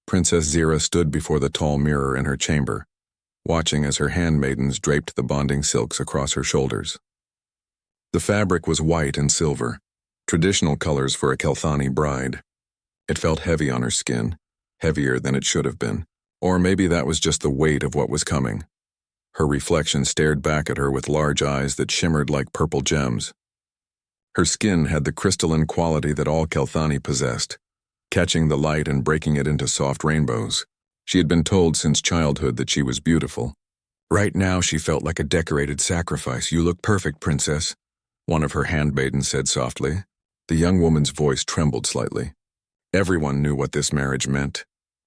Princess Zira stood before the tall mirror in her chamber, watching as her handmaidens draped the bonding silks across her shoulders. The fabric was white and silver, traditional colors for a Kelthani bride. It felt heavy on her skin, heavier than it should have been, or maybe that was just the weight of what was coming. Her reflection stared back at her with large eyes that shimmered like purple gems. Her skin had the crystalline quality that all Kelthani possessed, catching the light and breaking it into soft rainbows. She had been told since childhood that she was beautiful. Right now she felt like a decorated sacrifice. "You look perfect, princess," one of her handmaidens said softly. The young woman's voice trembled slightly. Everyone knew what this marriage meant.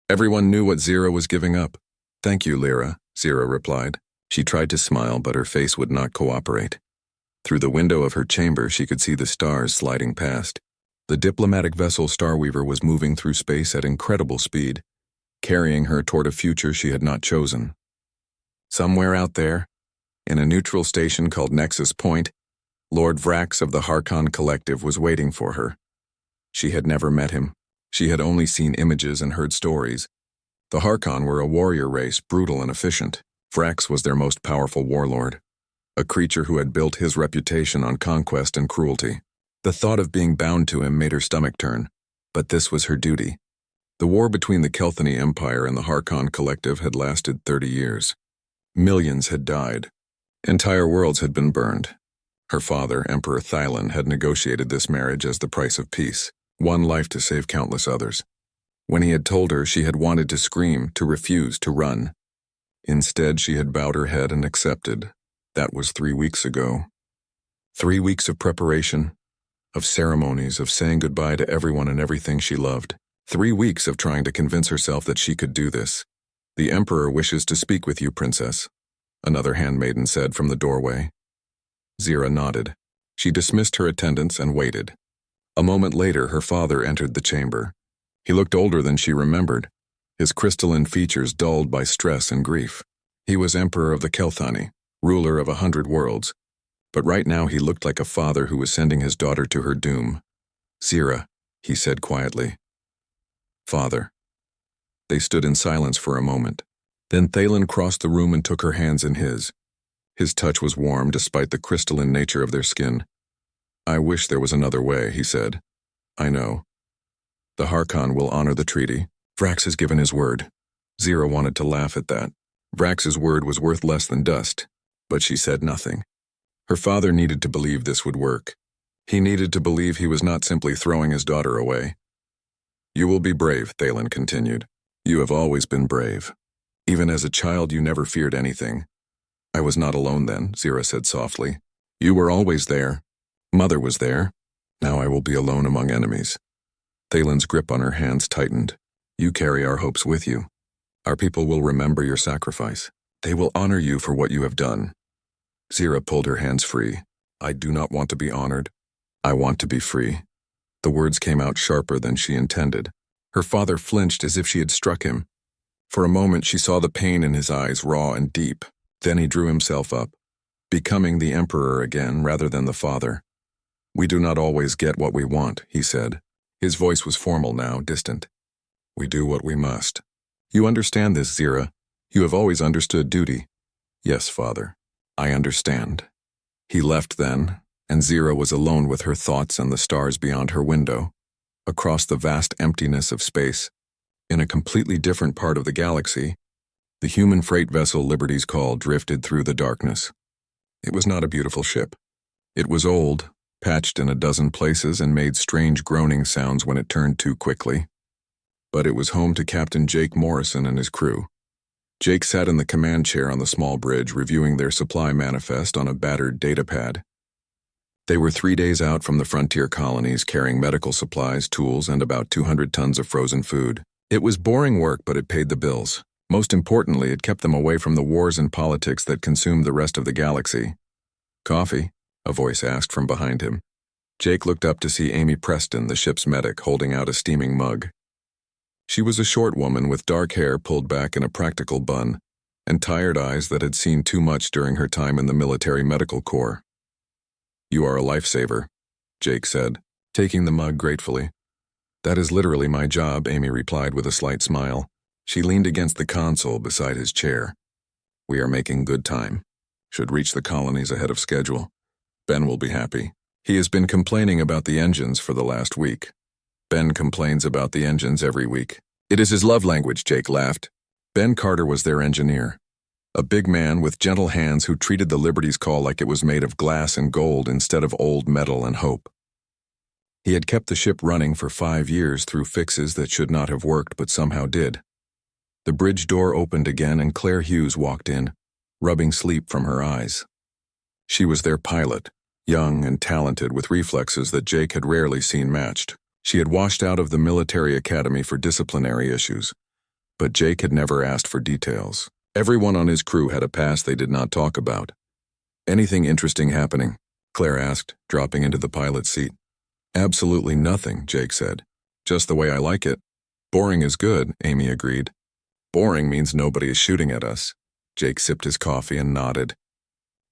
Everyone knew what Zira was giving up. "Thank you, Lyra," Zira replied. She tried to smile, but her face would not cooperate. Through the window of her chamber, she could see the stars sliding past. The diplomatic vessel Starweaver was moving through space at incredible speed, carrying her toward a future she had not chosen. Somewhere out there, in a neutral station called Nexus Point, Lord Vrax of the Harkon Collective was waiting for her. She had never met him. She had only seen images and heard stories. The Harkon were a warrior race, brutal and efficient. Vrax was their most powerful warlord, a creature who had built his reputation on conquest and cruelty. The thought of being bound to him made her stomach turn, but this was her duty. The war between the Kelthani Empire and the Harkon Collective had lasted 30 years. Millions had died. Entire worlds had been burned. Her father, Emperor Thylon, had negotiated this marriage as the price of peace, one life to save countless others. When he had told her, she had wanted to scream, to refuse, to run. Instead, she had bowed her head and accepted. That was 3 weeks ago. 3 weeks of preparation, of ceremonies, of saying goodbye to everyone and everything she loved. 3 weeks of trying to convince herself that she could do this. "The Emperor wishes to speak with you, Princess," another handmaiden said from the doorway. Zira nodded. She dismissed her attendants and waited. A moment later, her father entered the chamber. He looked older than she remembered, his crystalline features dulled by stress and grief. He was Emperor of the Kelthani, ruler of 100 worlds, but right now he looked like a father who was sending his daughter to her doom. "Zira," he said quietly. "Father." They stood in silence for a moment. Then Thalen crossed the room and took her hands in his. His touch was warm despite the crystalline nature of their skin. "I wish there was another way," he said. "I know. The Harkon will honor the treaty. Vrax has given his word." Zira wanted to laugh at that. Vrax's word was worth less than dust, but she said nothing. Her father needed to believe this would work. He needed to believe he was not simply throwing his daughter away. "You will be brave," Thalen continued. "You have always been brave. Even as a child, you never feared anything." "I was not alone then," Zira said softly. "You were always there. Mother was there. Now I will be alone among enemies." Thalen's grip on her hands tightened. "You carry our hopes with you. Our people will remember your sacrifice. They will honor you for what you have done." Zira pulled her hands free. "I do not want to be honored. I want to be free." The words came out sharper than she intended. Her father flinched as if she had struck him. For a moment she saw the pain in his eyes, raw and deep. Then he drew himself up, becoming the Emperor again rather than the father. "We do not always get what we want," he said. His voice was formal now, distant. "We do what we must. You understand this, Zira. You have always understood duty." "Yes, father. I understand." He left then, and Zira was alone with her thoughts and the stars beyond her window. Across the vast emptiness of space, in a completely different part of the galaxy, the human freight vessel Liberty's Call drifted through the darkness. It was not a beautiful ship. It was old, patched in a dozen places, and made strange groaning sounds when it turned too quickly. But it was home to Captain Jake Morrison and his crew. Jake sat in the command chair on the small bridge, reviewing their supply manifest on a battered datapad. They were 3 days out from the frontier colonies, carrying medical supplies, tools, and about 200 tons of frozen food. It was boring work, but it paid the bills. Most importantly, it kept them away from the wars and politics that consumed the rest of the galaxy. "Coffee?" a voice asked from behind him. Jake looked up to see Amy Preston, the ship's medic, holding out a steaming mug. She was a short woman with dark hair pulled back in a practical bun, and tired eyes that had seen too much during her time in the military medical corps. "You are a lifesaver," Jake said, taking the mug gratefully. That is literally my job, Amy replied with a slight smile. She leaned against the console beside his chair. We are making good time. Should reach the colonies ahead of schedule. Ben will be happy. He has been complaining about the engines for the last week. Ben complains about the engines every week. It is his love language, Jake laughed. Ben Carter was their engineer. A big man with gentle hands who treated the Liberty's call like it was made of glass and gold instead of old metal and hope. He had kept the ship running for 5 years through fixes that should not have worked but somehow did. The bridge door opened again and Claire Hughes walked in, rubbing sleep from her eyes. She was their pilot, young and talented with reflexes that Jake had rarely seen matched. She had washed out of the military academy for disciplinary issues, but Jake had never asked for details. Everyone on his crew had a past they did not talk about. Anything interesting happening? Claire asked, dropping into the pilot's seat. Absolutely nothing, Jake said. Just the way I like it. Boring is good, Amy agreed. Boring means nobody is shooting at us. Jake sipped his coffee and nodded.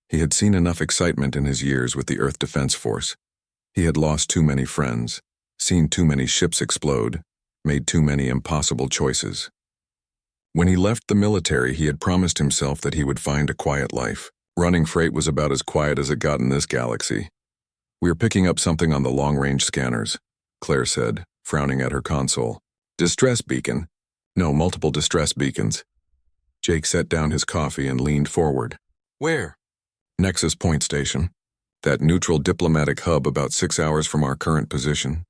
He had seen enough excitement in his years with the Earth Defense Force. He had lost too many friends, seen too many ships explode, made too many impossible choices. When he left the military, he had promised himself that he would find a quiet life. Running freight was about as quiet as it got in this galaxy. We are picking up something on the long-range scanners, Claire said, frowning at her console. Distress beacon? No, multiple distress beacons. Jake set down his coffee and leaned forward. Where? Nexus Point Station. That neutral diplomatic hub about 6 hours from our current position.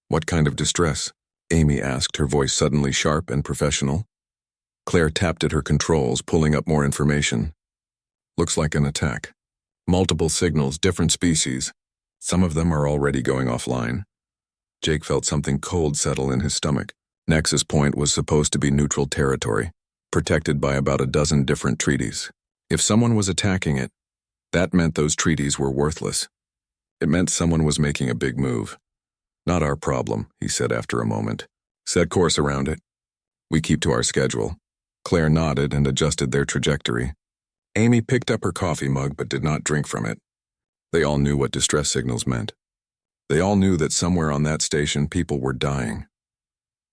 What kind of distress? Amy asked, her voice suddenly sharp and professional. Claire tapped at her controls, pulling up more information. Looks like an attack. Multiple signals, different species. Some of them are already going offline. Jake felt something cold settle in his stomach. Nexus Point was supposed to be neutral territory, protected by about a dozen different treaties. If someone was attacking it, that meant those treaties were worthless. It meant someone was making a big move. Not our problem, he said after a moment. Set course around it. We keep to our schedule. Claire nodded and adjusted their trajectory. Amy picked up her coffee mug but did not drink from it. They all knew what distress signals meant. They all knew that somewhere on that station people were dying.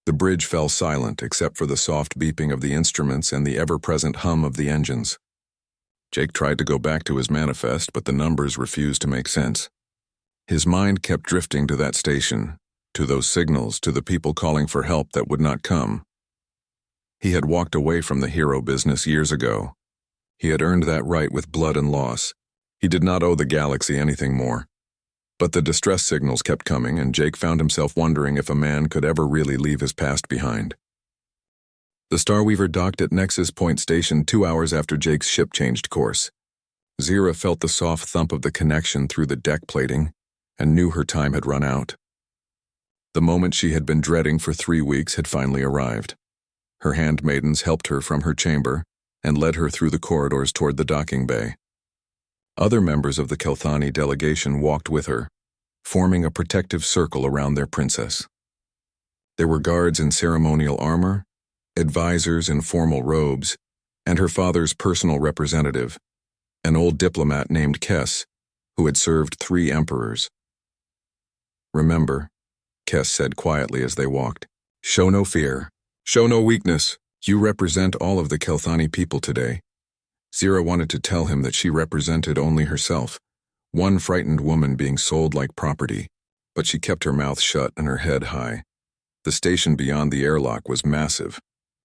The bridge fell silent except for the soft beeping of the instruments and the ever-present hum of the engines. Jake tried to go back to his manifest, but the numbers refused to make sense. His mind kept drifting to that station, to those signals, to the people calling for help that would not come. He had walked away from the hero business years ago. He had earned that right with blood and loss. He did not owe the galaxy anything more. But the distress signals kept coming, and Jake found himself wondering if a man could ever really leave his past behind. The Starweaver docked at Nexus Point Station 2 hours after Jake's ship changed course. Zira felt the soft thump of the connection through the deck plating and knew her time had run out. The moment she had been dreading for 3 weeks had finally arrived. Her handmaidens helped her from her chamber and led her through the corridors toward the docking bay. Other members of the Kelthani delegation walked with her, forming a protective circle around their princess. There were guards in ceremonial armor, advisors in formal robes, and her father's personal representative, an old diplomat named Kess, who had served 3 emperors. Remember, Kess said quietly as they walked, show no fear, show no weakness. You represent all of the Kelthani people today. Zira wanted to tell him that she represented only herself, one frightened woman being sold like property, but she kept her mouth shut and her head high. The station beyond the airlock was massive.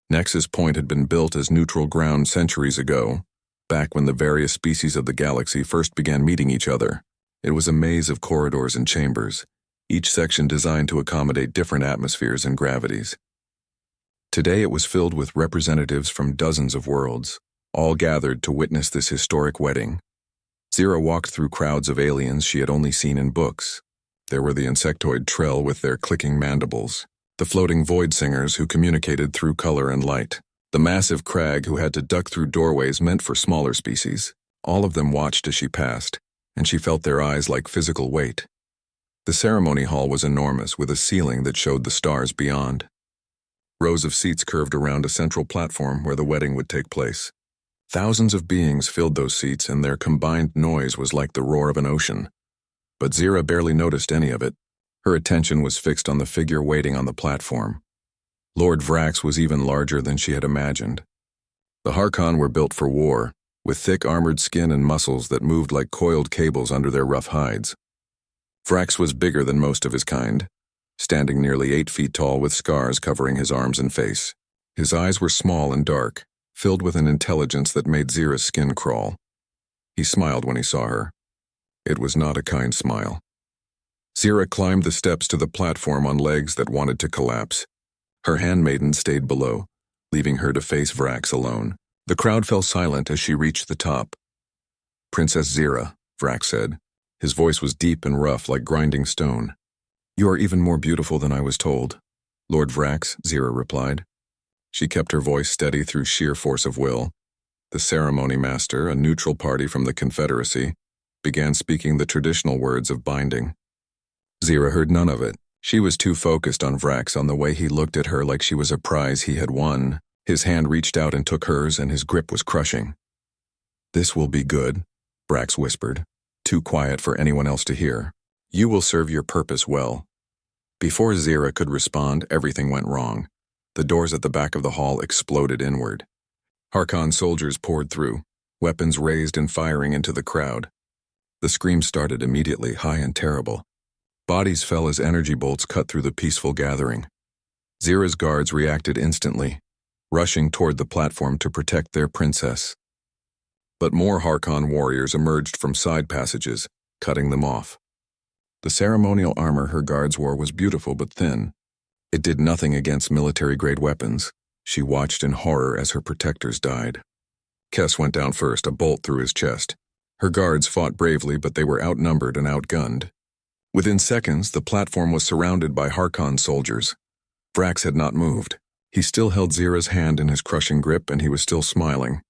Nexus Point had been built as neutral ground centuries ago, back when the various species of the galaxy first began meeting each other. It was a maze of corridors and chambers, each section designed to accommodate different atmospheres and gravities. Today it was filled with representatives from dozens of worlds, all gathered to witness this historic wedding. Zira walked through crowds of aliens she had only seen in books. There were the insectoid Trell with their clicking mandibles, the floating void singers who communicated through color and light, the massive crag who had to duck through doorways meant for smaller species. All of them watched as she passed, and she felt their eyes like physical weight. The ceremony hall was enormous, with a ceiling that showed the stars beyond. Rows of seats curved around a central platform where the wedding would take place. Thousands of beings filled those seats, and their combined noise was like the roar of an ocean. But Zira barely noticed any of it. Her attention was fixed on the figure waiting on the platform. Lord Vrax was even larger than she had imagined. The Harkon were built for war, with thick armored skin and muscles that moved like coiled cables under their rough hides. Vrax was bigger than most of his kind, standing nearly 8 feet tall with scars covering his arms and face. His eyes were small and dark, filled with an intelligence that made Zira's skin crawl. He smiled when he saw her. It was not a kind smile. Zira climbed the steps to the platform on legs that wanted to collapse. Her handmaiden stayed below, leaving her to face Vrax alone. The crowd fell silent as she reached the top. "Princess Zira," Vrax said. His voice was deep and rough like grinding stone. "You are even more beautiful than I was told." "Lord Vrax," Zira replied. She kept her voice steady through sheer force of will. The ceremony master, a neutral party from the Confederacy, began speaking the traditional words of binding. Zira heard none of it. She was too focused on Vrax, on the way he looked at her like she was a prize he had won. His hand reached out and took hers, and his grip was crushing. "This will be good," Vrax whispered, too quiet for anyone else to hear. "You will serve your purpose well." Before Zira could respond, everything went wrong. The doors at the back of the hall exploded inward. Harkon soldiers poured through, weapons raised and firing into the crowd. The screams started immediately, high and terrible. Bodies fell as energy bolts cut through the peaceful gathering. Zira's guards reacted instantly, rushing toward the platform to protect their princess. But more Harkon warriors emerged from side passages, cutting them off. The ceremonial armor her guards wore was beautiful but thin. It did nothing against military-grade weapons. She watched in horror as her protectors died. Kess went down first, a bolt through his chest. Her guards fought bravely, but they were outnumbered and outgunned. Within seconds, the platform was surrounded by Harkon soldiers. Vrax had not moved. He still held Zira's hand in his crushing grip, and he was still smiling.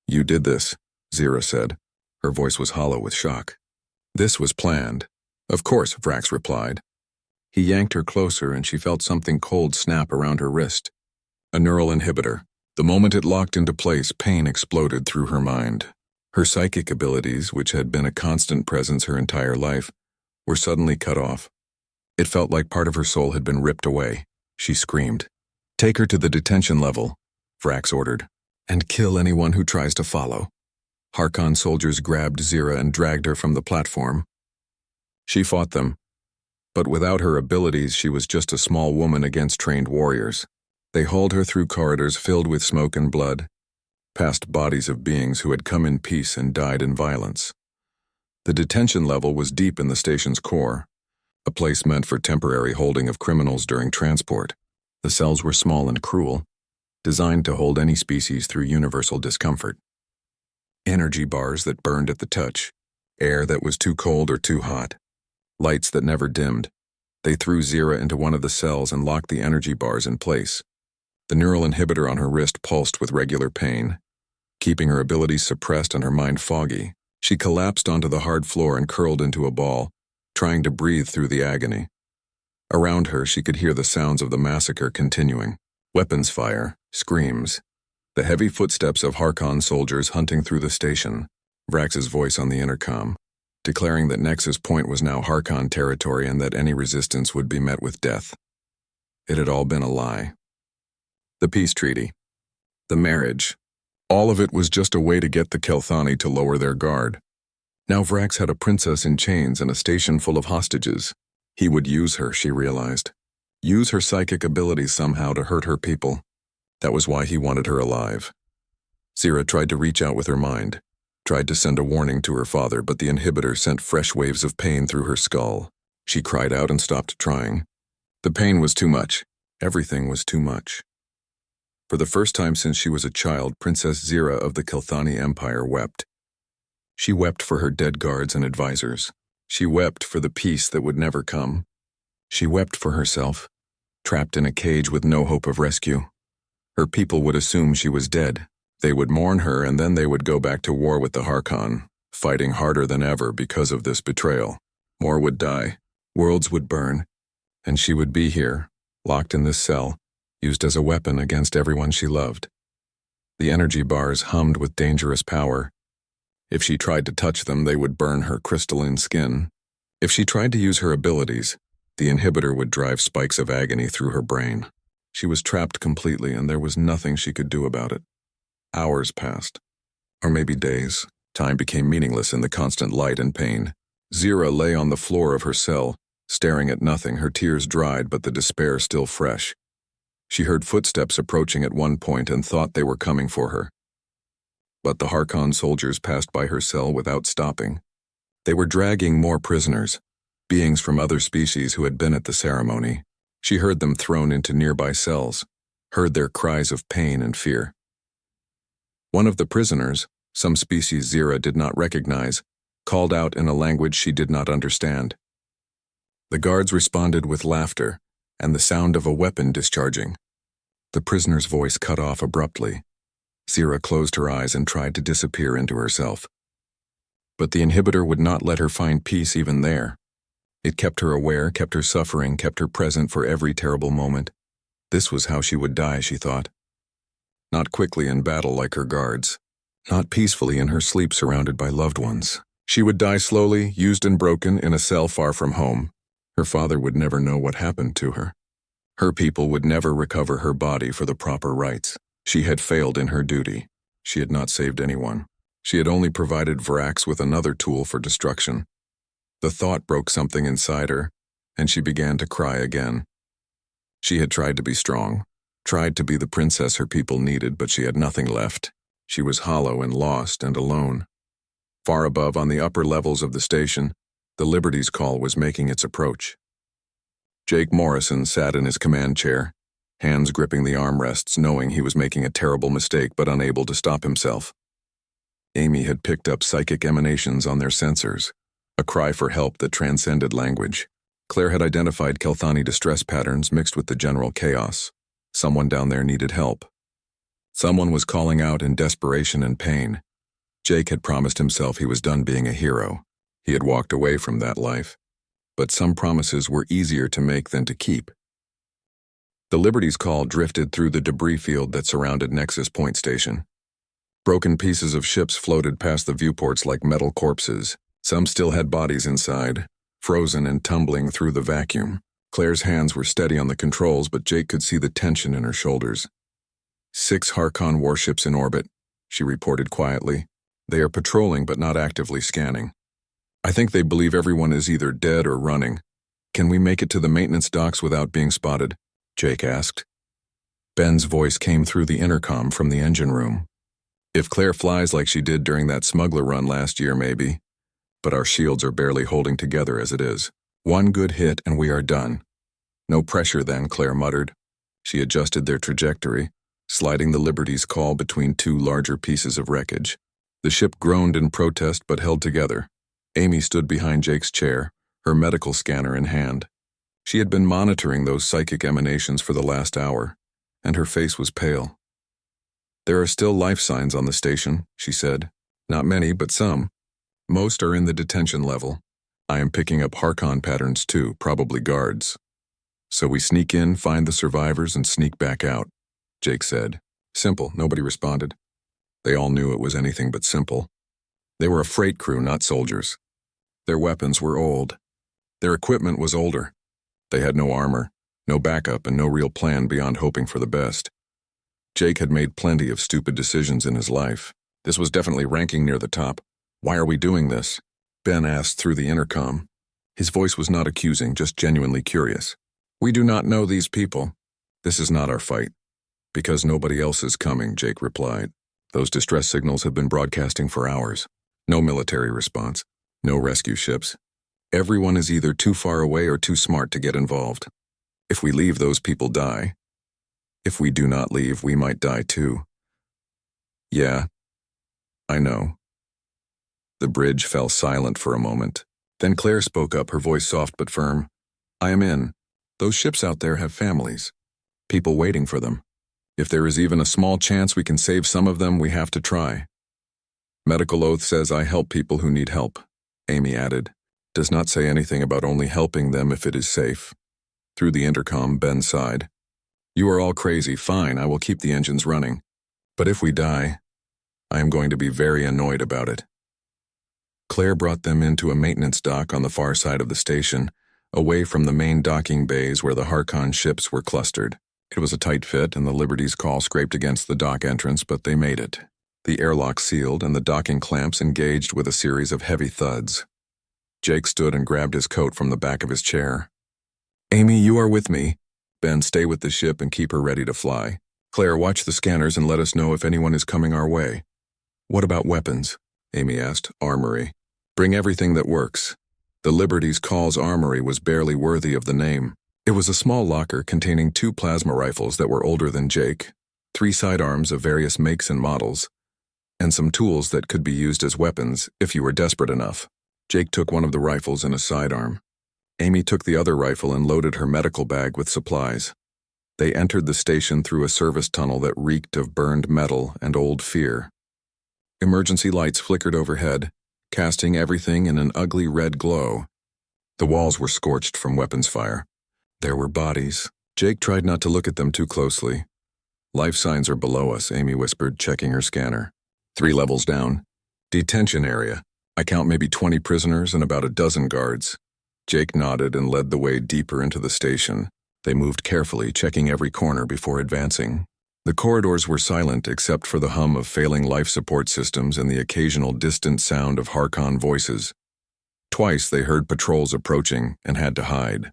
"You did this," Zira said. Her voice was hollow with shock. "This was planned." "Of course," Vrax replied. He yanked her closer, and she felt something cold snap around her wrist. A neural inhibitor. The moment it locked into place, pain exploded through her mind. Her psychic abilities, which had been a constant presence her entire life, were suddenly cut off. It felt like part of her soul had been ripped away. She screamed. "Take her to the detention level," Vrax ordered, "and kill anyone who tries to follow." Harkon soldiers grabbed Zira and dragged her from the platform. She fought them, but without her abilities she was just a small woman against trained warriors. They hauled her through corridors filled with smoke and blood, past bodies of beings who had come in peace and died in violence. The detention level was deep in the station's core, a place meant for temporary holding of criminals during transport. The cells were small and cruel, designed to hold any species through universal discomfort. Energy bars that burned at the touch, air that was too cold or too hot, lights that never dimmed. They threw Zira into one of the cells and locked the energy bars in place. The neural inhibitor on her wrist pulsed with regular pain, keeping her abilities suppressed and her mind foggy. She collapsed onto the hard floor and curled into a ball, trying to breathe through the agony. Around her, she could hear the sounds of the massacre continuing. Weapons fire, screams, the heavy footsteps of Harkon soldiers hunting through the station. Vrax's voice on the intercom, declaring that Nexus Point was now Harkon territory and that any resistance would be met with death. It had all been a lie. The peace treaty, the marriage, all of it was just a way to get the Kelthani to lower their guard. Now Vrax had a princess in chains and a station full of hostages. He would use her, she realized. Use her psychic abilities somehow to hurt her people. That was why he wanted her alive. Zira tried to reach out with her mind, tried to send a warning to her father, but the inhibitor sent fresh waves of pain through her skull. She cried out and stopped trying. The pain was too much. Everything was too much. For the first time since she was a child, Princess Zira of the Kelthani Empire wept. She wept for her dead guards and advisors. She wept for the peace that would never come. She wept for herself, trapped in a cage with no hope of rescue. Her people would assume she was dead. They would mourn her, and then they would go back to war with the Harkon, fighting harder than ever because of this betrayal. More would die, worlds would burn, and she would be here, locked in this cell, used as a weapon against everyone she loved. The energy bars hummed with dangerous power. If she tried to touch them, they would burn her crystalline skin. If she tried to use her abilities, The inhibitor would drive spikes of agony through her brain. She was trapped completely, and there was nothing she could do about it. Hours passed. Or maybe days. Time became meaningless in the constant light and pain. Zira lay on the floor of her cell, staring at nothing, her tears dried but the despair still fresh. She heard footsteps approaching at one point and thought they were coming for her. But the Harkon soldiers passed by her cell without stopping. They were dragging more prisoners, beings from other species who had been at the ceremony. She heard them thrown into nearby cells, heard their cries of pain and fear. One of the prisoners, some species Zira did not recognize, called out in a language she did not understand. The guards responded with laughter and the sound of a weapon discharging. The prisoner's voice cut off abruptly. Zira closed her eyes and tried to disappear into herself. But the inhibitor would not let her find peace even there. It kept her aware, kept her suffering, kept her present for every terrible moment. This was how she would die, she thought. Not quickly in battle like her guards. Not peacefully in her sleep surrounded by loved ones. She would die slowly, used and broken, in a cell far from home. Her father would never know what happened to her. Her people would never recover her body for the proper rites. She had failed in her duty. She had not saved anyone. She had only provided Varax with another tool for destruction. The thought broke something inside her, and she began to cry again. She had tried to be strong, tried to be the princess her people needed, but she had nothing left. She was hollow and lost and alone. Far above, on the upper levels of the station, the Liberty's call was making its approach. Jake Morrison sat in his command chair, hands gripping the armrests, knowing he was making a terrible mistake but unable to stop himself. Amy had picked up psychic emanations on their sensors, a cry for help that transcended language. Claire had identified Kelthani distress patterns mixed with the general chaos. Someone down there needed help. Someone was calling out in desperation and pain. Jake had promised himself he was done being a hero. He had walked away from that life. But some promises were easier to make than to keep. The Liberty's call drifted through the debris field that surrounded Nexus Point Station. Broken pieces of ships floated past the viewports like metal corpses. Some still had bodies inside, frozen and tumbling through the vacuum. Claire's hands were steady on the controls, but Jake could see the tension in her shoulders. 6 Harkon warships in orbit, she reported quietly. They are patrolling but not actively scanning. I think they believe everyone is either dead or running. Can we make it to the maintenance docks without being spotted? Jake asked. Ben's voice came through the intercom from the engine room. If Claire flies like she did during that smuggler run last year, maybe. But our shields are barely holding together as it is. One good hit and we are done. No pressure then, Claire muttered. She adjusted their trajectory, sliding the Liberty's call between 2 larger pieces of wreckage. The ship groaned in protest but held together. Amy stood behind Jake's chair, her medical scanner in hand. She had been monitoring those psychic emanations for the last hour, and her face was pale. There are still life signs on the station, she said. Not many, but some. Most are in the detention level. I am picking up Harkon patterns too, probably guards. So we sneak in, find the survivors, and sneak back out, Jake said. Simple, nobody responded. They all knew it was anything but simple. They were a freight crew, not soldiers. Their weapons were old. Their equipment was older. They had no armor, no backup, and no real plan beyond hoping for the best. Jake had made plenty of stupid decisions in his life. This was definitely ranking near the top. Why are we doing this? Ben asked through the intercom. His voice was not accusing, just genuinely curious. We do not know these people. This is not our fight. Because nobody else is coming, Jake replied. Those distress signals have been broadcasting for hours. No military response. No rescue ships. Everyone is either too far away or too smart to get involved. If we leave, those people die. If we do not leave, we might die too. Yeah, I know. The bridge fell silent for a moment. Then Claire spoke up, her voice soft but firm. I am in. Those ships out there have families. People waiting for them. If there is even a small chance we can save some of them, we have to try. Medical oath says I help people who need help, Amy added. Does not say anything about only helping them if it is safe. Through the intercom, Ben sighed. You are all crazy. Fine, I will keep the engines running. But if we die, I am going to be very annoyed about it. Claire brought them into a maintenance dock on the far side of the station, away from the main docking bays where the Harkon ships were clustered. It was a tight fit, and the Liberty's call scraped against the dock entrance, but they made it. The airlock sealed, and the docking clamps engaged with a series of heavy thuds. Jake stood and grabbed his coat from the back of his chair. "Amy, you are with me. Ben, stay with the ship and keep her ready to fly. Claire, watch the scanners and let us know if anyone is coming our way." "What about weapons?" Amy asked. "Armory. Bring everything that works." The Liberty's call's armory was barely worthy of the name. It was a small locker containing 2 plasma rifles that were older than Jake, 3 sidearms of various makes and models, and some tools that could be used as weapons if you were desperate enough. Jake took one of the rifles and a sidearm. Amy took the other rifle and loaded her medical bag with supplies. They entered the station through a service tunnel that reeked of burned metal and old fear. Emergency lights flickered overhead, casting everything in an ugly red glow. The walls were scorched from weapons fire. There were bodies. Jake tried not to look at them too closely. "Life signs are below us," Amy whispered, checking her scanner. 3 levels down. "Detention area. I count maybe 20 prisoners and about a dozen guards." Jake nodded and led the way deeper into the station. They moved carefully, checking every corner before advancing. The corridors were silent except for the hum of failing life support systems and the occasional distant sound of Harkon voices. Twice they heard patrols approaching and had to hide,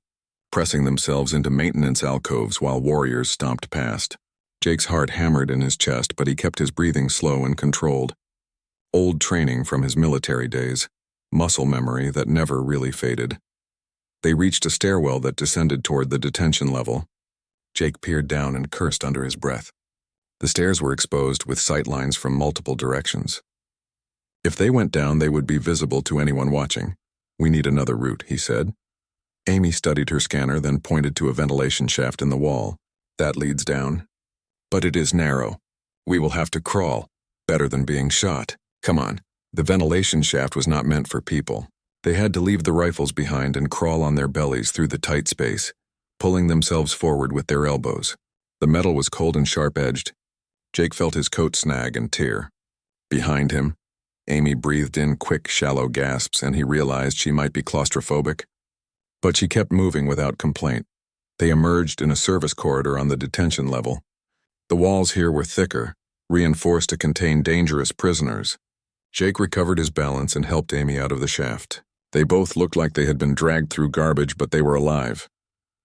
pressing themselves into maintenance alcoves while warriors stomped past. Jake's heart hammered in his chest, but he kept his breathing slow and controlled. Old training from his military days, muscle memory that never really faded. They reached a stairwell that descended toward the detention level. Jake peered down and cursed under his breath. The stairs were exposed with sight lines from multiple directions. If they went down, they would be visible to anyone watching. "We need another route," he said. Amy studied her scanner, then pointed to a ventilation shaft in the wall. "That leads down. But it is narrow. We will have to crawl. Better than being shot. Come on." The ventilation shaft was not meant for people. They had to leave the rifles behind and crawl on their bellies through the tight space, pulling themselves forward with their elbows. The metal was cold and sharp-edged. Jake felt his coat snag and tear. Behind him, Amy breathed in quick, shallow gasps, and he realized she might be claustrophobic. But she kept moving without complaint. They emerged in a service corridor on the detention level. The walls here were thicker, reinforced to contain dangerous prisoners. Jake recovered his balance and helped Amy out of the shaft. They both looked like they had been dragged through garbage, but they were alive.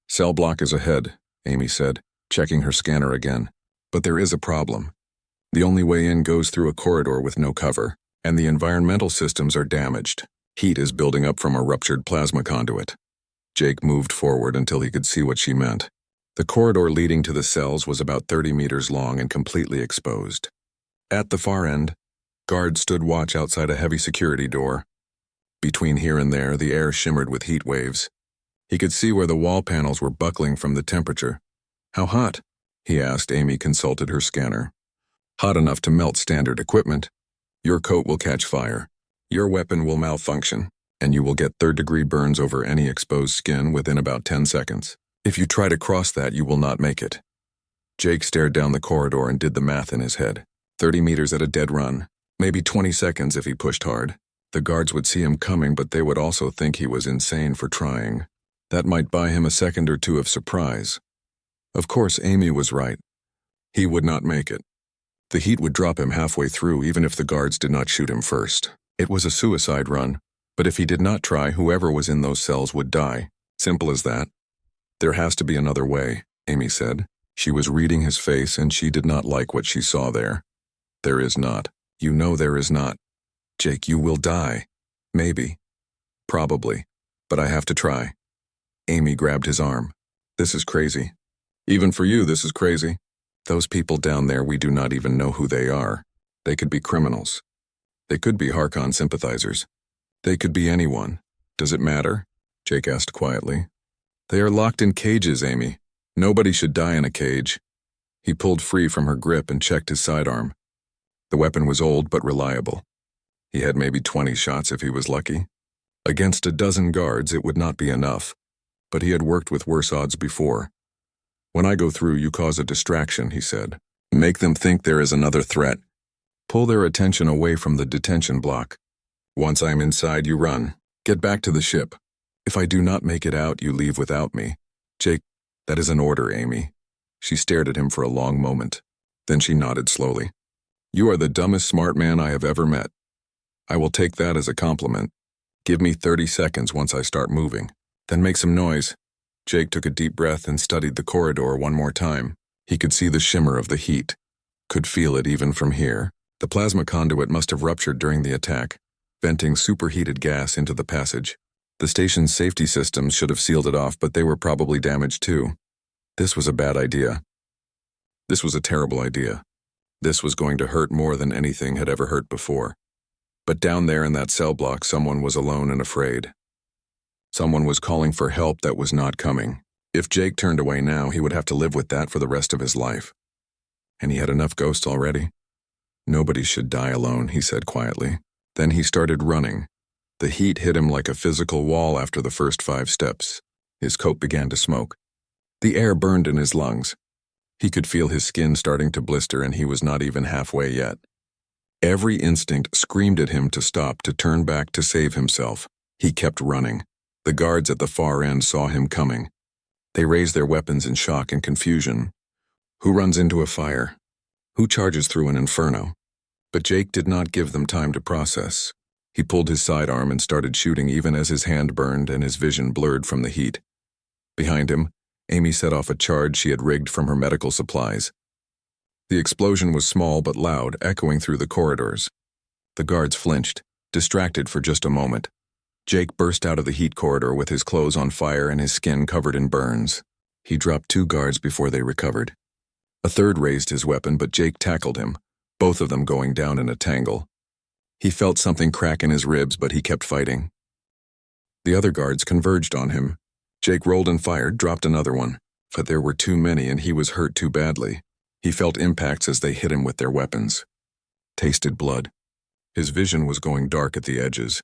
"Cell block is ahead," Amy said, checking her scanner again. "But there is a problem. The only way in goes through a corridor with no cover, and the environmental systems are damaged. Heat is building up from a ruptured plasma conduit." Jake moved forward until he could see what she meant. The corridor leading to the cells was about 30 meters long and completely exposed. At the far end, guards stood watch outside a heavy security door. Between here and there, the air shimmered with heat waves. He could see where the wall panels were buckling from the temperature. "How hot?" he asked. Amy consulted her scanner. "Hot enough to melt standard equipment. Your coat will catch fire. Your weapon will malfunction, and you will get third-degree burns over any exposed skin within about 10 seconds. If you try to cross that, you will not make it." Jake stared down the corridor and did the math in his head. 30 meters at a dead run. Maybe 20 seconds if he pushed hard. The guards would see him coming, but they would also think he was insane for trying. That might buy him a second or two of surprise. Of course, Amy was right. He would not make it. The heat would drop him halfway through, even if the guards did not shoot him first. It was a suicide run, but if he did not try, whoever was in those cells would die. Simple as that. "There has to be another way," Amy said. She was reading his face, and she did not like what she saw there. "There is not. You know there is not. Jake, you will die. Maybe. Probably. But I have to try." Amy grabbed his arm. "This is crazy. Even for you, this is crazy. Those people down there, we do not even know who they are. They could be criminals. They could be Harkon sympathizers. They could be anyone. Does it matter?" Jake asked quietly. "They are locked in cages, Amy. Nobody should die in a cage." He pulled free from her grip and checked his sidearm. The weapon was old but reliable. He had maybe 20 shots if he was lucky. Against a dozen guards, it would not be enough, but he had worked with worse odds before. "When I go through, you cause a distraction," he said. "Make them think there is another threat. Pull their attention away from the detention block. Once I'm inside, you run. Get back to the ship. If I do not make it out, you leave without me. Jake, that is an order, Amy. She stared at him for a long moment. Then she nodded slowly. You are the dumbest smart man I have ever met. I will take that as a compliment. Give me 30 seconds once I start moving. Then make some noise. Jake took a deep breath and studied the corridor one more time. He could see the shimmer of the heat. Could feel it even from here. The plasma conduit must have ruptured during the attack, venting superheated gas into the passage. The station's safety systems should have sealed it off, but they were probably damaged too. This was a bad idea. This was a terrible idea. This was going to hurt more than anything had ever hurt before. But down there in that cell block, someone was alone and afraid. Someone was calling for help that was not coming. If Jake turned away now, he would have to live with that for the rest of his life. And he had enough ghosts already. Nobody should die alone, he said quietly. Then he started running. The heat hit him like a physical wall after the first 5 steps. His coat began to smoke. The air burned in his lungs. He could feel his skin starting to blister, and he was not even halfway yet. Every instinct screamed at him to stop, to turn back, to save himself. He kept running. The guards at the far end saw him coming. They raised their weapons in shock and confusion. Who runs into a fire? Who charges through an inferno? But Jake did not give them time to process. He pulled his sidearm and started shooting even as his hand burned and his vision blurred from the heat. Behind him, Amy set off a charge she had rigged from her medical supplies. The explosion was small but loud, echoing through the corridors. The guards flinched, distracted for just a moment. Jake burst out of the heat corridor with his clothes on fire and his skin covered in burns. He dropped 2 guards before they recovered. A third raised his weapon, but Jake tackled him, both of them going down in a tangle. He felt something crack in his ribs, but he kept fighting. The other guards converged on him. Jake rolled and fired, dropped another one, but there were too many and he was hurt too badly. He felt impacts as they hit him with their weapons. Tasted blood. His vision was going dark at the edges.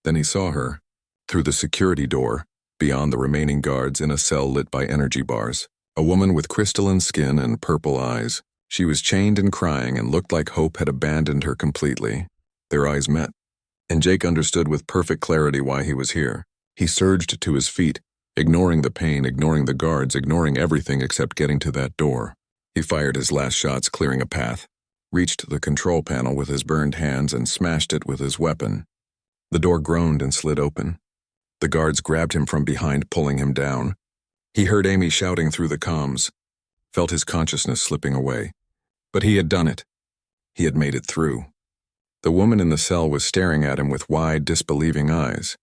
Then he saw her, through the security door, beyond the remaining guards in a cell lit by energy bars. A woman with crystalline skin and purple eyes. She was chained and crying and looked like hope had abandoned her completely. Their eyes met, and Jake understood with perfect clarity why he was here. He surged to his feet, ignoring the pain, ignoring the guards, ignoring everything except getting to that door. He fired his last shots, clearing a path, reached the control panel with his burned hands and smashed it with his weapon. The door groaned and slid open. The guards grabbed him from behind, pulling him down. He heard Amy shouting through the comms, felt his consciousness slipping away. But he had done it. He had made it through. The woman in the cell was staring at him with wide, disbelieving eyes.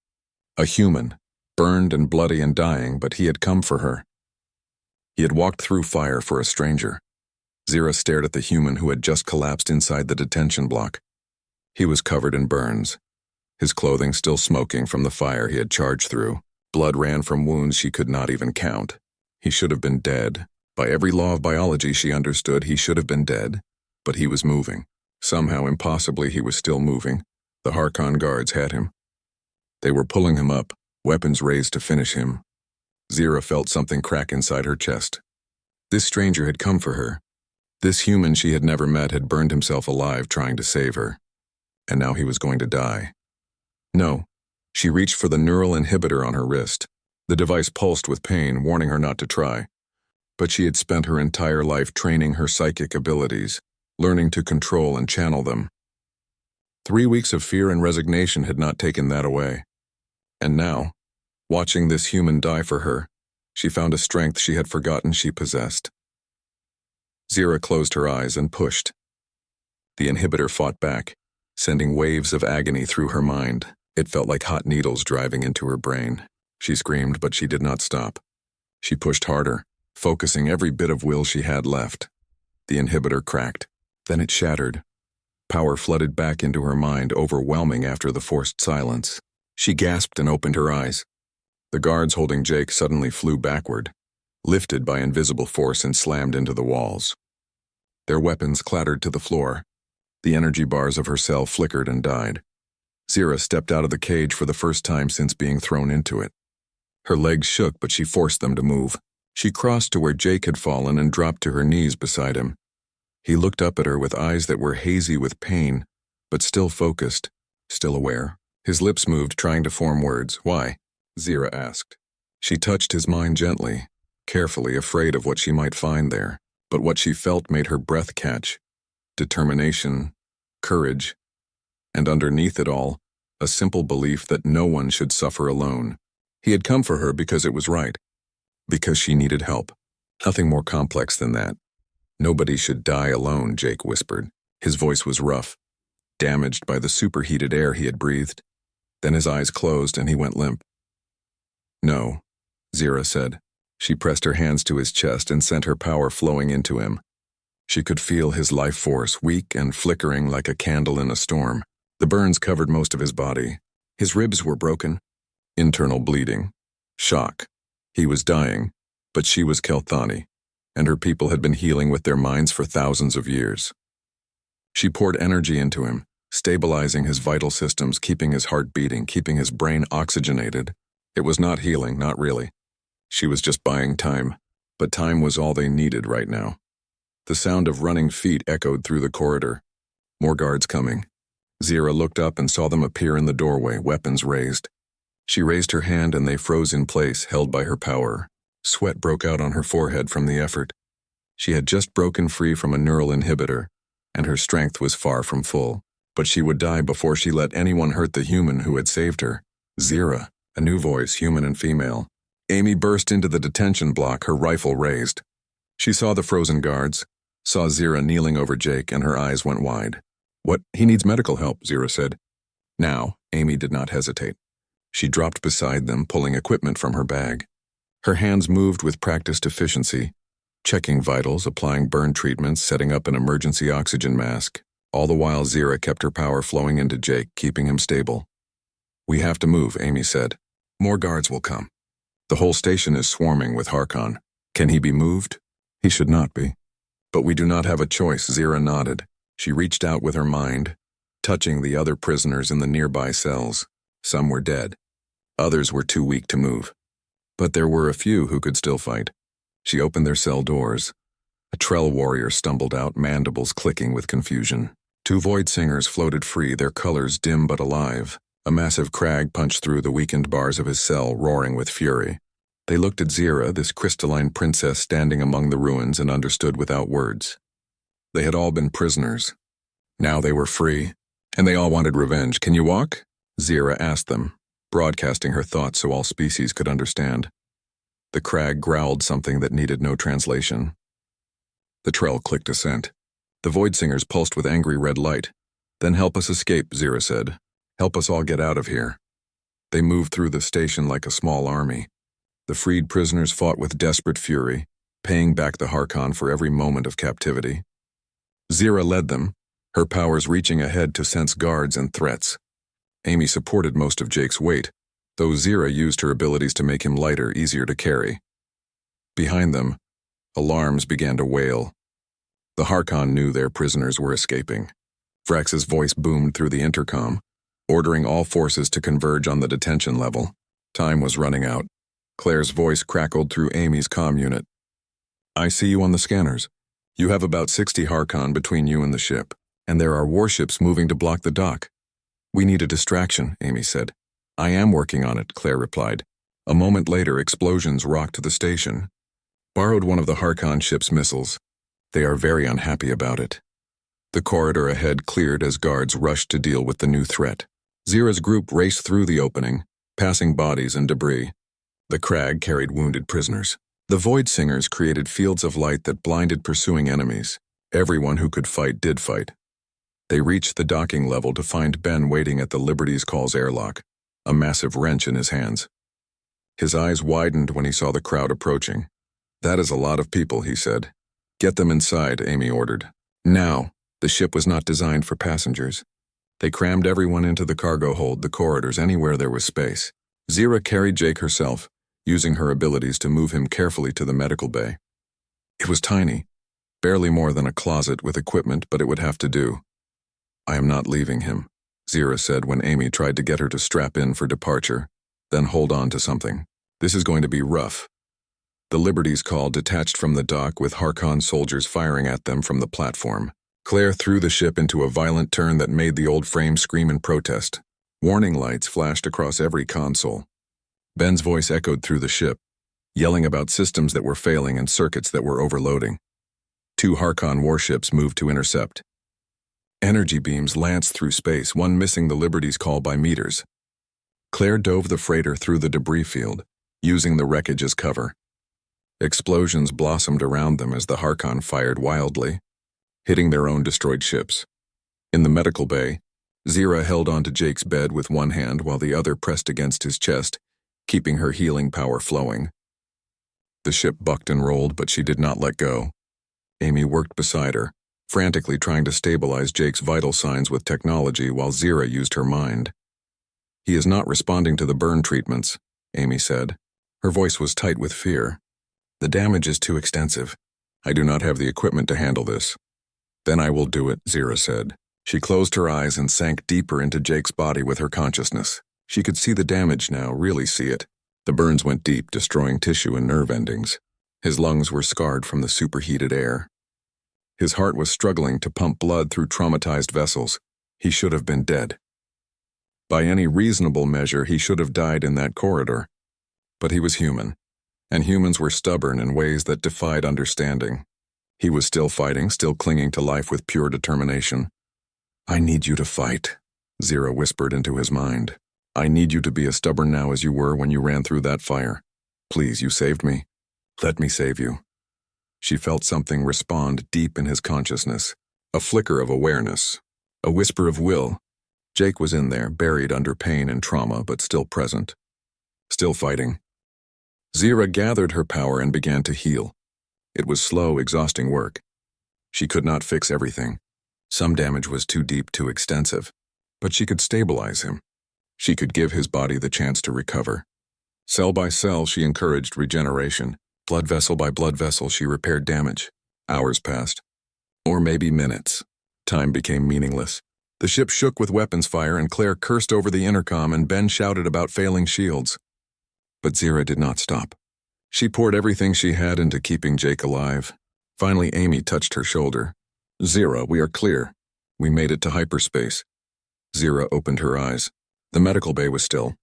A human, burned and bloody and dying, but he had come for her. He had walked through fire for a stranger. Zira stared at the human who had just collapsed inside the detention block. He was covered in burns, his clothing still smoking from the fire he had charged through. Blood ran from wounds she could not even count. He should have been dead. By every law of biology she understood, he should have been dead. But he was moving. Somehow, impossibly, he was still moving. The Harkon guards had him. They were pulling him up, weapons raised to finish him. Zira felt something crack inside her chest. This stranger had come for her. This human she had never met had burned himself alive trying to save her. And now he was going to die. No. She reached for the neural inhibitor on her wrist. The device pulsed with pain, warning her not to try. But she had spent her entire life training her psychic abilities, learning to control and channel them. 3 weeks of fear and resignation had not taken that away. And now, watching this human die for her, she found a strength she had forgotten she possessed. Zira closed her eyes and pushed. The inhibitor fought back, sending waves of agony through her mind. It felt like hot needles driving into her brain. She screamed, but she did not stop. She pushed harder, focusing every bit of will she had left. The inhibitor cracked. Then it shattered. Power flooded back into her mind, overwhelming after the forced silence. She gasped and opened her eyes. The guards holding Jake suddenly flew backward, lifted by invisible force and slammed into the walls. Their weapons clattered to the floor. The energy bars of her cell flickered and died. Zira stepped out of the cage for the first time since being thrown into it. Her legs shook, but she forced them to move. She crossed to where Jake had fallen and dropped to her knees beside him. He looked up at her with eyes that were hazy with pain, but still focused, still aware. His lips moved, trying to form words. Why? Zira asked. She touched his mind gently, carefully, afraid of what she might find there, but what she felt made her breath catch. Determination, courage, and underneath it all, a simple belief that no one should suffer alone. He had come for her because it was right, because she needed help. Nothing more complex than that. Nobody should die alone, Jake whispered. His voice was rough, damaged by the superheated air he had breathed. Then his eyes closed and he went limp. No, Zira said. She pressed her hands to his chest and sent her power flowing into him. She could feel his life force, weak and flickering like a candle in a storm. The burns covered most of his body. His ribs were broken. Internal bleeding. Shock. He was dying, but she was Kelthani, and her people had been healing with their minds for thousands of years. She poured energy into him, stabilizing his vital systems, keeping his heart beating, keeping his brain oxygenated. It was not healing, not really. She was just buying time, but time was all they needed right now. The sound of running feet echoed through the corridor. More guards coming. Zira looked up and saw them appear in the doorway, weapons raised. She raised her hand and they froze in place, held by her power. Sweat broke out on her forehead from the effort. She had just broken free from a neural inhibitor, and her strength was far from full. But she would die before she let anyone hurt the human who had saved her. Zira, a new voice, human and female. Amy burst into the detention block, her rifle raised. She saw the frozen guards, saw Zira kneeling over Jake, and her eyes went wide. What? He needs medical help, Zira said. Now, Amy did not hesitate. She dropped beside them, pulling equipment from her bag. Her hands moved with practiced efficiency, checking vitals, applying burn treatments, setting up an emergency oxygen mask. All the while, Zira kept her power flowing into Jake, keeping him stable. We have to move, Amy said. More guards will come. The whole station is swarming with Harkon. Can he be moved? He should not be. But we do not have a choice, Zira nodded. She reached out with her mind, touching the other prisoners in the nearby cells. Some were dead. Others were too weak to move. But there were a few who could still fight. She opened their cell doors. A Trell warrior stumbled out, mandibles clicking with confusion. Two Void Singers floated free, their colors dim but alive. A massive crag punched through the weakened bars of his cell, roaring with fury. They looked at Zira, this crystalline princess standing among the ruins, and understood without words. They had all been prisoners. Now they were free, and they all wanted revenge. Can you walk? Zira asked them, broadcasting her thoughts so all species could understand. The crag growled something that needed no translation. The Trell clicked assent. The Void Singers pulsed with angry red light. Then help us escape, Zira said. Help us all get out of here. They moved through the station like a small army. The freed prisoners fought with desperate fury, paying back the Harkon for every moment of captivity. Zira led them, her powers reaching ahead to sense guards and threats. Amy supported most of Jake's weight, though Zira used her abilities to make him lighter, easier to carry. Behind them, alarms began to wail. The Harkon knew their prisoners were escaping. Vrax's voice boomed through the intercom, ordering all forces to converge on the detention level. Time was running out. Claire's voice crackled through Amy's comm unit. I see you on the scanners. You have about 60 Harkon between you and the ship, and there are warships moving to block the dock. We need a distraction, Amy said. I am working on it, Claire replied. A moment later, explosions rocked the station. Borrowed one of the Harkon ship's missiles. They are very unhappy about it. The corridor ahead cleared as guards rushed to deal with the new threat. Zira's group raced through the opening, passing bodies and debris. The crag carried wounded prisoners. The Void Singers created fields of light that blinded pursuing enemies. Everyone who could fight did fight. They reached the docking level to find Ben waiting at the Liberty's Call's airlock, a massive wrench in his hands. His eyes widened when he saw the crowd approaching. That is a lot of people, he said. Get them inside, Amy ordered. Now, the ship was not designed for passengers. They crammed everyone into the cargo hold, the corridors, anywhere there was space. Zira carried Jake herself, using her abilities to move him carefully to the medical bay. It was tiny, barely more than a closet with equipment, but it would have to do. I am not leaving him, Zira said when Amy tried to get her to strap in for departure, then hold on to something. This is going to be rough. The Liberty's Call detached from the dock with Harkon soldiers firing at them from the platform. Claire threw the ship into a violent turn that made the old frame scream in protest. Warning lights flashed across every console. Ben's voice echoed through the ship, yelling about systems that were failing and circuits that were overloading. 2 Harkon warships moved to intercept. Energy beams lanced through space, one missing the Liberty's call by meters. Claire dove the freighter through the debris field, using the wreckage as cover. Explosions blossomed around them as the Harkon fired wildly, hitting their own destroyed ships. In the medical bay, Zira held onto Jake's bed with one hand while the other pressed against his chest, keeping her healing power flowing. The ship bucked and rolled, but she did not let go. Amy worked beside her, frantically trying to stabilize Jake's vital signs with technology while Zira used her mind. "He is not responding to the burn treatments," Amy said. Her voice was tight with fear. "The damage is too extensive. I do not have the equipment to handle this." "Then I will do it," Zira said. She closed her eyes and sank deeper into Jake's body with her consciousness. She could see the damage now, really see it. The burns went deep, destroying tissue and nerve endings. His lungs were scarred from the superheated air. His heart was struggling to pump blood through traumatized vessels. He should have been dead. By any reasonable measure, he should have died in that corridor. But he was human, and humans were stubborn in ways that defied understanding. He was still fighting, still clinging to life with pure determination. "I need you to fight," Zira whispered into his mind. "I need you to be as stubborn now as you were when you ran through that fire. Please, you saved me. Let me save you." She felt something respond deep in his consciousness, a flicker of awareness, a whisper of will. Jake was in there, buried under pain and trauma, but still present. Still fighting. Zira gathered her power and began to heal. It was slow, exhausting work. She could not fix everything. Some damage was too deep, too extensive. But she could stabilize him. She could give his body the chance to recover. Cell by cell, she encouraged regeneration. Blood vessel by blood vessel, she repaired damage. Hours passed. Or maybe minutes. Time became meaningless. The ship shook with weapons fire, and Claire cursed over the intercom, and Ben shouted about failing shields. But Zira did not stop. She poured everything she had into keeping Jake alive. Finally, Amy touched her shoulder. "Zira, we are clear. We made it to hyperspace." Zira opened her eyes. The medical bay was still.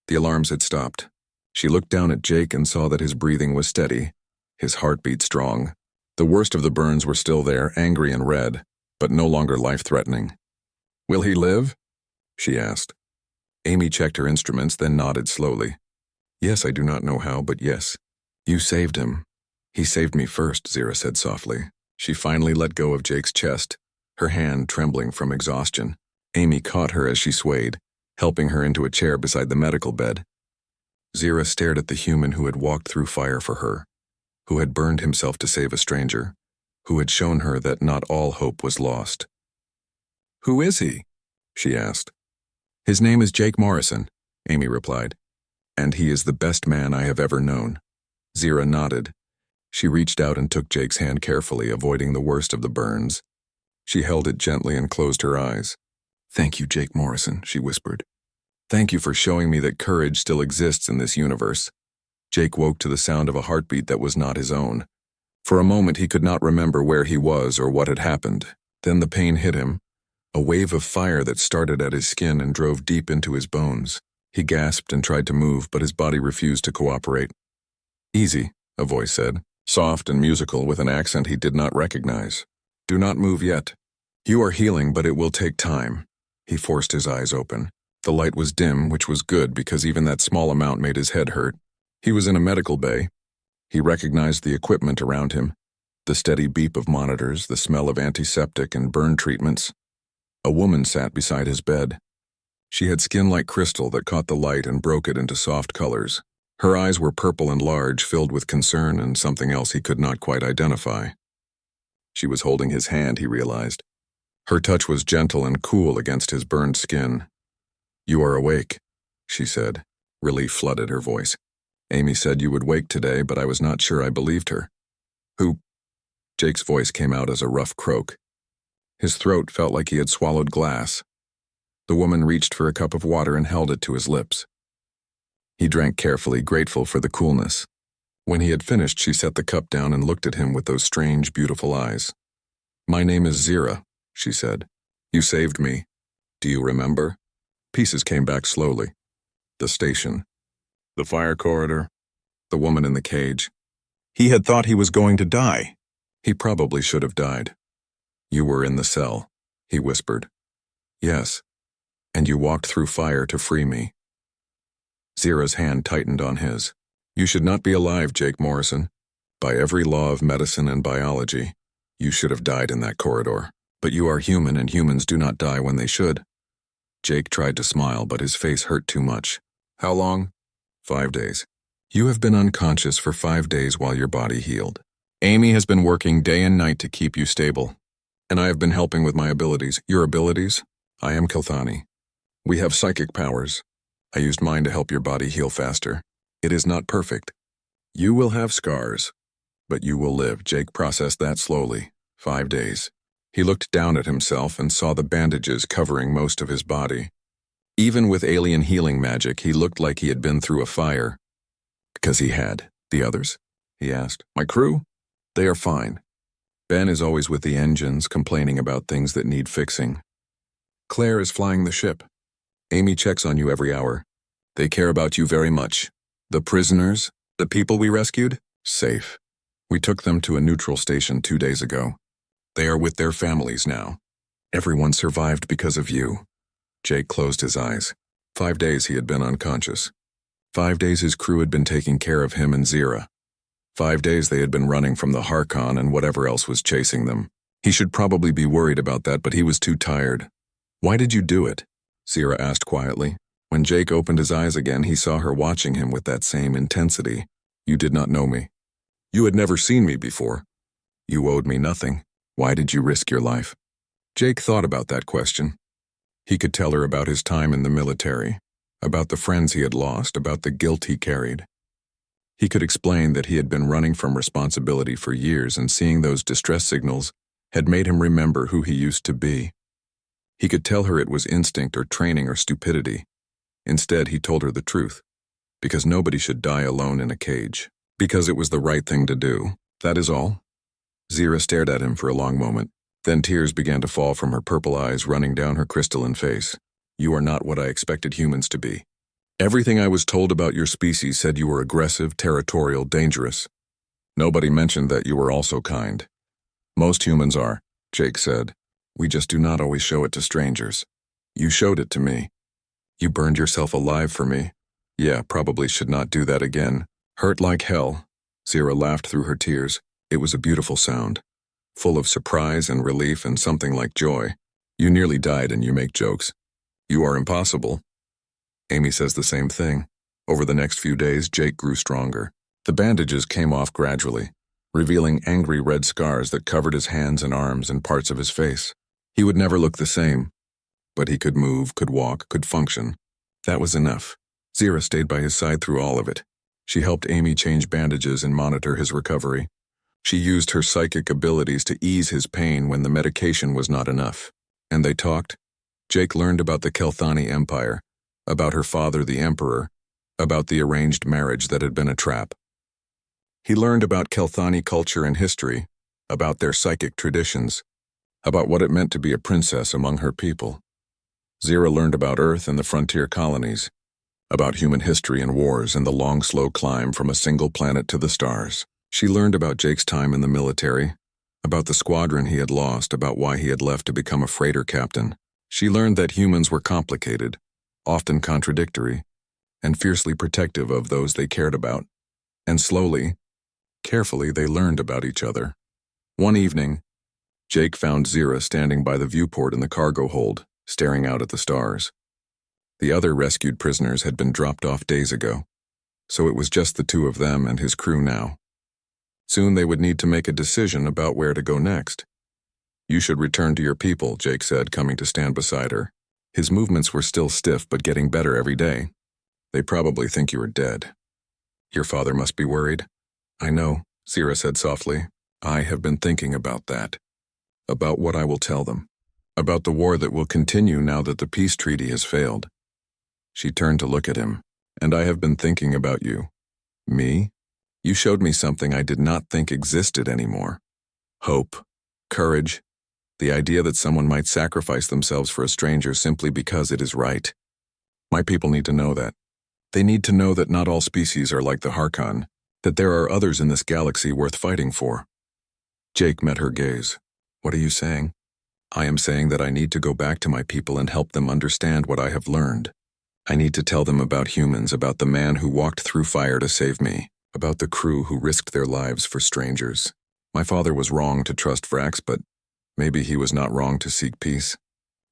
The alarms had stopped. She looked down at Jake and saw that his breathing was steady, his heartbeat strong. The worst of the burns were still there, angry and red, but no longer life-threatening. "Will he live?" she asked. Amy checked her instruments, then nodded slowly. "Yes, I do not know how, but yes. You saved him." "He saved me first," Zira said softly. She finally let go of Jake's chest, her hand trembling from exhaustion. Amy caught her as she swayed, helping her into a chair beside the medical bed. Zira stared at the human who had walked through fire for her, who had burned himself to save a stranger, who had shown her that not all hope was lost. "Who is he?" she asked. "His name is Jake Morrison," Amy replied. "And he is the best man I have ever known." Zira nodded. She reached out and took Jake's hand carefully, avoiding the worst of the burns. She held it gently and closed her eyes. "Thank you, Jake Morrison," she whispered. "Thank you for showing me that courage still exists in this universe." Jake woke to the sound of a heartbeat that was not his own. For a moment he could not remember where he was or what had happened. Then the pain hit him, a wave of fire that started at his skin and drove deep into his bones. He gasped and tried to move, but his body refused to cooperate. "Easy," a voice said, soft and musical with an accent he did not recognize. "Do not move yet. You are healing, but it will take time." He forced his eyes open. The light was dim, which was good because even that small amount made his head hurt. He was in a medical bay. He recognized the equipment around him, the steady beep of monitors, the smell of antiseptic and burn treatments. A woman sat beside his bed. She had skin like crystal that caught the light and broke it into soft colors. Her eyes were purple and large, filled with concern and something else he could not quite identify. She was holding his hand, he realized. Her touch was gentle and cool against his burned skin. "You are awake," she said. Relief flooded her voice. "Amy said you would wake today, but I was not sure I believed her." "Who?" Jake's voice came out as a rough croak. His throat felt like he had swallowed glass. The woman reached for a cup of water and held it to his lips. He drank carefully, grateful for the coolness. When he had finished, she set the cup down and looked at him with those strange, beautiful eyes. "My name is Zira," she said. "You saved me. Do you remember?" Pieces came back slowly. The station. The fire corridor. The woman in the cage. He had thought he was going to die. He probably should have died. You were in the cell, he whispered. Yes. And you walked through fire to free me. Zira's hand tightened on his. You should not be alive, Jake Morrison. By every law of medicine and biology, you should have died in that corridor. But you are human, and humans do not die when they should. Jake tried to smile, but his face hurt too much. How long? 5 days. You have been unconscious for 5 days while your body healed. Amy has been working day and night to keep you stable. And I have been helping with my abilities. Your abilities? I am Kelthani. We have psychic powers. I used mine to help your body heal faster. It is not perfect. You will have scars, but you will live. Jake processed that slowly. 5 days. He looked down at himself and saw the bandages covering most of his body. Even with alien healing magic, he looked like he had been through a fire. Because he had. The others? He asked. My crew? They are fine. Ben is always with the engines, complaining about things that need fixing. Claire is flying the ship. Amy checks on you every hour. They care about you very much. The prisoners, the people we rescued, safe. We took them to a neutral station 2 days ago. They are with their families now. Everyone survived because of you. Jake closed his eyes. 5 days he had been unconscious. 5 days his crew had been taking care of him and Zira. 5 days they had been running from the Harkon and whatever else was chasing them. He should probably be worried about that, but he was too tired. Why did you do it? Zira asked quietly. When Jake opened his eyes again, he saw her watching him with that same intensity. You did not know me. You had never seen me before. You owed me nothing. Why did you risk your life? Jake thought about that question. He could tell her about his time in the military, about the friends he had lost, about the guilt he carried. He could explain that he had been running from responsibility for years, and seeing those distress signals had made him remember who he used to be. He could tell her it was instinct or training or stupidity. Instead, he told her the truth. Because nobody should die alone in a cage. Because it was the right thing to do. That is all. Zira stared at him for a long moment. Then tears began to fall from her purple eyes, running down her crystalline face. You are not what I expected humans to be. Everything I was told about your species said you were aggressive, territorial, dangerous. Nobody mentioned that you were also kind. Most humans are, Jake said. We just do not always show it to strangers. You showed it to me. You burned yourself alive for me. Yeah, probably should not do that again. Hurt like hell. Zira laughed through her tears. It was a beautiful sound, full of surprise and relief and something like joy. You nearly died and you make jokes. You are impossible. Amy says the same thing. Over the next few days, Jake grew stronger. The bandages came off gradually, revealing angry red scars that covered his hands and arms and parts of his face. He would never look the same, but he could move, could walk, could function. That was enough. Zira stayed by his side through all of it. She helped Amy change bandages and monitor his recovery. She used her psychic abilities to ease his pain when the medication was not enough. And they talked. Jake learned about the Kelthani Empire, about her father the Emperor, about the arranged marriage that had been a trap. He learned about Kelthani culture and history, about their psychic traditions, about what it meant to be a princess among her people. Zira learned about Earth and the frontier colonies, about human history and wars and the long, slow climb from a single planet to the stars. She learned about Jake's time in the military, about the squadron he had lost, about why he had left to become a freighter captain. She learned that humans were complicated, often contradictory, and fiercely protective of those they cared about. And slowly, carefully, they learned about each other. One evening, Jake found Zira standing by the viewport in the cargo hold, staring out at the stars. The other rescued prisoners had been dropped off days ago, so it was just the two of them and his crew now. Soon they would need to make a decision about where to go next. You should return to your people, Jake said, coming to stand beside her. His movements were still stiff but getting better every day. They probably think you are dead. Your father must be worried. I know, Zira said softly. I have been thinking about that. About what I will tell them. About the war that will continue now that the peace treaty has failed. She turned to look at him. And I have been thinking about you. Me? You showed me something I did not think existed anymore. Hope, courage, the idea that someone might sacrifice themselves for a stranger simply because it is right. My people need to know that. They need to know that not all species are like the Harkon, that there are others in this galaxy worth fighting for. Jake met her gaze. What are you saying? I am saying that I need to go back to my people and help them understand what I have learned. I need to tell them about humans, about the man who walked through fire to save me, about the crew who risked their lives for strangers. My father was wrong to trust Vrax, but maybe he was not wrong to seek peace.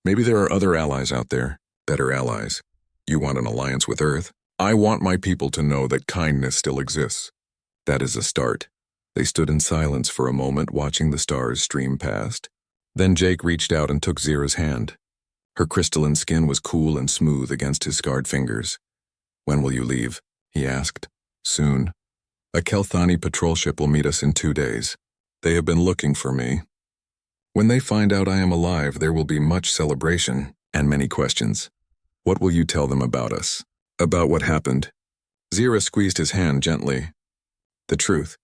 Maybe there are other allies out there, better allies. You want an alliance with Earth? I want my people to know that kindness still exists. That is a start. They stood in silence for a moment, watching the stars stream past. Then Jake reached out and took Zira's hand. Her crystalline skin was cool and smooth against his scarred fingers. When will you leave? He asked. Soon. A Kelthani patrol ship will meet us in 2 days. They have been looking for me. When they find out I am alive, there will be much celebration and many questions. What will you tell them about us? About what happened? Zira squeezed his hand gently. The truth,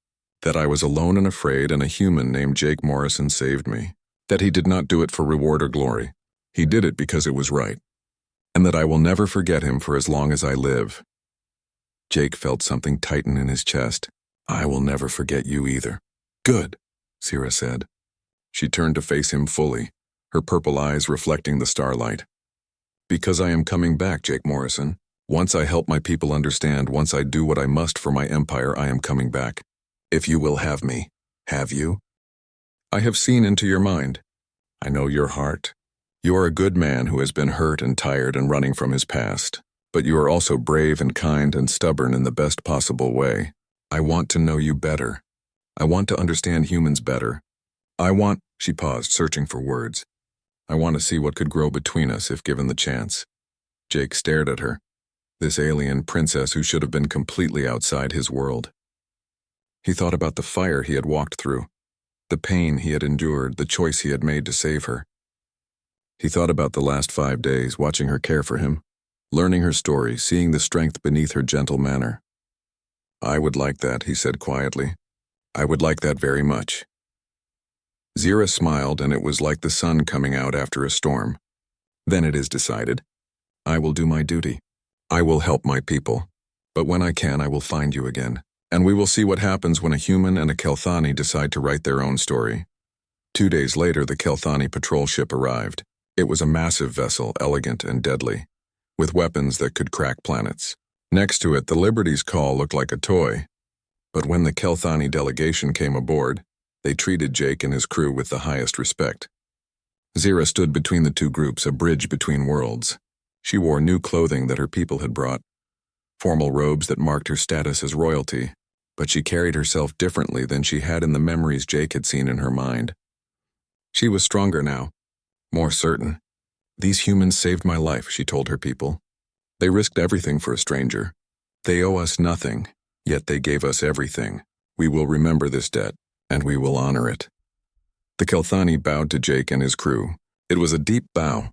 that I was alone and afraid, and a human named Jake Morrison saved me. That he did not do it for reward or glory. He did it because it was right. And that I will never forget him for as long as I live. Jake felt something tighten in his chest. I will never forget you either. Good, Zira said. She turned to face him fully, her purple eyes reflecting the starlight. Because I am coming back, Jake Morrison. Once I help my people understand, once I do what I must for my empire, I am coming back. If you will have me. Have you? I have seen into your mind. I know your heart. You are a good man who has been hurt and tired and running from his past. But you are also brave and kind and stubborn in the best possible way. I want to know you better. I want to understand humans better. She paused, searching for words. I want to see what could grow between us if given the chance. Jake stared at her, this alien princess who should have been completely outside his world. He thought about the fire he had walked through, the pain he had endured, the choice he had made to save her. He thought about the last 5 days, watching her care for him, learning her story, seeing the strength beneath her gentle manner. I would like that, he said quietly. I would like that very much. Zira smiled, and it was like the sun coming out after a storm. Then it is decided. I will do my duty. I will help my people. But when I can, I will find you again. And we will see what happens when a human and a Kelthani decide to write their own story. 2 days later, the Kelthani patrol ship arrived. It was a massive vessel, elegant and deadly, with weapons that could crack planets. Next to it, the Liberty's call looked like a toy. But when the Kelthani delegation came aboard, they treated Jake and his crew with the highest respect. Zira stood between the two groups, a bridge between worlds. She wore new clothing that her people had brought, formal robes that marked her status as royalty, but she carried herself differently than she had in the memories Jake had seen in her mind. She was stronger now, more certain. These humans saved my life, she told her people. They risked everything for a stranger. They owe us nothing, yet they gave us everything. We will remember this debt, and we will honor it. The Kelthani bowed to Jake and his crew. It was a deep bow,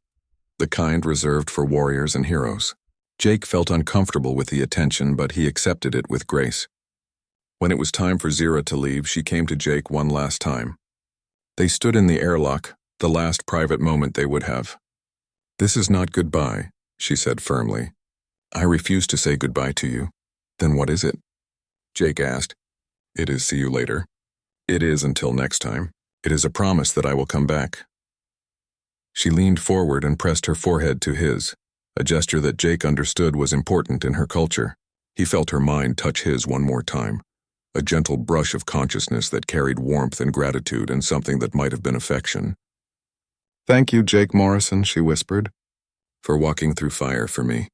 the kind reserved for warriors and heroes. Jake felt uncomfortable with the attention, but he accepted it with grace. When it was time for Zira to leave, she came to Jake one last time. They stood in the airlock, the last private moment they would have. This is not goodbye, she said firmly. I refuse to say goodbye to you. Then what is it? Jake asked. It is see you later. It is until next time. It is a promise that I will come back. She leaned forward and pressed her forehead to his, a gesture that Jake understood was important in her culture. He felt her mind touch his one more time, a gentle brush of consciousness that carried warmth and gratitude and something that might have been affection. Thank you, Jake Morrison, she whispered, for walking through fire for me,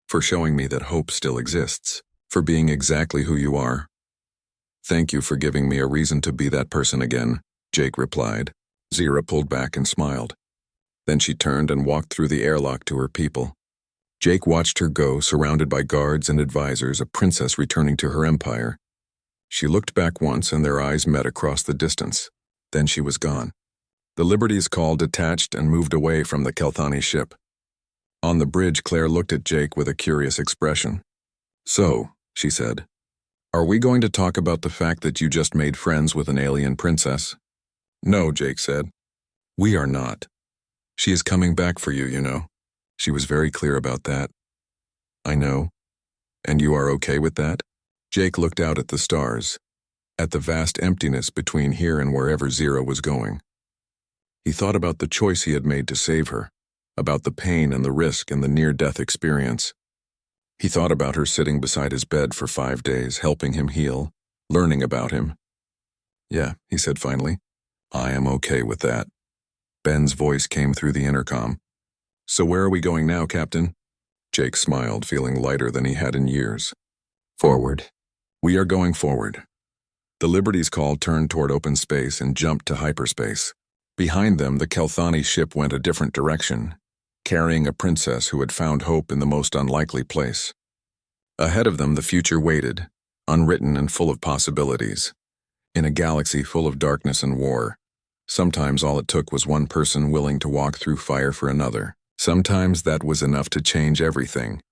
for showing me that hope still exists, for being exactly who you are. Thank you for giving me a reason to be that person again, Jake replied. Zira pulled back and smiled. Then she turned and walked through the airlock to her people. Jake watched her go, surrounded by guards and advisors, a princess returning to her empire. She looked back once and their eyes met across the distance. Then she was gone. The Liberty's call detached and moved away from the Kelthani ship. On the bridge, Claire looked at Jake with a curious expression. So, she said, are we going to talk about the fact that you just made friends with an alien princess? No, Jake said. We are not. She is coming back for you, you know. She was very clear about that. I know. And you are okay with that? Jake looked out at the stars, at the vast emptiness between here and wherever Zero was going. He thought about the choice he had made to save her, about the pain and the risk and the near-death experience. He thought about her sitting beside his bed for 5 days, helping him heal, learning about him. Yeah, he said finally, I am okay with that. Ben's voice came through the intercom. So where are we going now, Captain? Jake smiled, feeling lighter than he had in years. Forward. We are going forward. The Liberty's call turned toward open space and jumped to hyperspace. Behind them, the Kelthani ship went a different direction, carrying a princess who had found hope in the most unlikely place. Ahead of them, the future waited, unwritten and full of possibilities. In a galaxy full of darkness and war, sometimes all it took was one person willing to walk through fire for another. Sometimes that was enough to change everything.